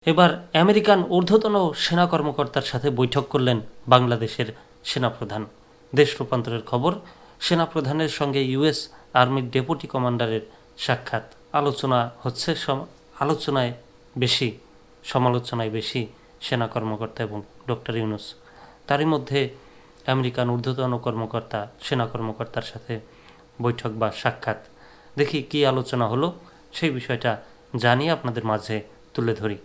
এবার আমেরিকান ঊর্ধ্বতন সেনা কর্মকর্তার সাথে বৈঠক করলেন বাংলাদেশের সেনাপ্রধান। দেশ রূপান্তরের খবর, সেনাপ্রধানের সঙ্গে ইউএস আর্মির ডেপুটি কমান্ডারের সাক্ষাৎ। সমালোচনায় বেশি সেনা কর্মকর্তা এবং ডক্টর ইউনূস। তারই মধ্যে আমেরিকান ঊর্ধ্বতন কর্মকর্তা সেনা কর্মকর্তার সাথে বৈঠক বা সাক্ষাৎ। দেখি কি আলোচনা হলো, সেই বিষয়টা জানিয়ে আপনাদের মাঝে তুলে ধরি।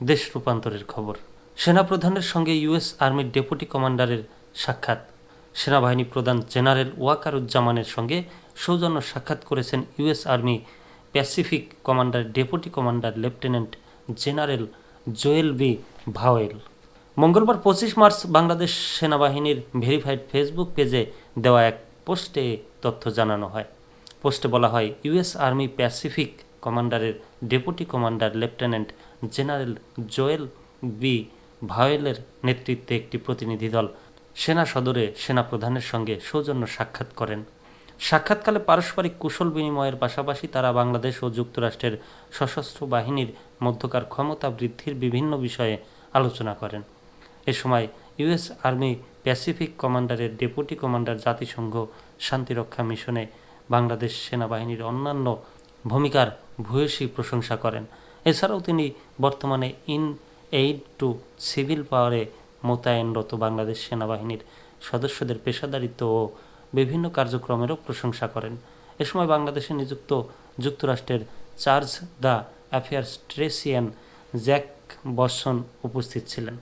দেশ রূপান্তরের খবর, সেনাপ্রধানের সঙ্গে ইউএস আর্মির ডেপুটি কমান্ডারের সাক্ষাৎ। সেনাবাহিনী প্রধান জেনারেল ওয়াকারুজ্জামানের সঙ্গে সৌজন্য সাক্ষাৎ করেছেন ইউএস আর্মি প্যাসিফিক কমান্ডারের deputy commander lieutenant general Joel B Vowell. মঙ্গলবার 25 মার্চ বাংলাদেশ সেনাবাহিনীর ভেরিফাইড ফেসবুক পেজে দেওয়া এক পোস্টে তথ্য জানানো হয়। পোস্টে বলা হয়, ইউএস আর্মি প্যাসিফিক কমান্ডারের deputy commander lieutenant general Joel B ভাওয়েলের নেতৃত্বে একটি প্রতিনিধি দল সেনা সদরে সেনাপ্রধানের সঙ্গে সৌজন্য সাক্ষাৎ করেন। সাক্ষাৎকালে পারস্পরিক কুশল বিনিময়ের পাশাপাশি তারা বাংলাদেশ ও যুক্তরাষ্ট্রের সশস্ত্র বাহিনীর মধ্যকার ক্ষমতা বৃদ্ধির বিভিন্ন বিষয়ে আলোচনা করেন। এ সময় ইউএস আর্মি প্যাসিফিক কমান্ডারের ডেপুটি কমান্ডার জাতিসংঘ শান্তিরক্ষা মিশনে বাংলাদেশ সেনাবাহিনীর অন্যান্য ভূমিকার ভূয়সী প্রশংসা করেন। এছাড়াও তিনি বর্তমানে ইন এইড টু সিভিল পাওয়ারে মোতায়েনরত বাংলাদেশ সেনাবাহিনীর সদস্যদের পেশাদারিত্ব ও বিভিন্ন কার্যক্রমেরও প্রশংসা করেন। এ সময় বাংলাদেশে নিযুক্ত যুক্তরাষ্ট্রের charge the affairs Tracey Ann Jack বসন উপস্থিত ছিলেন।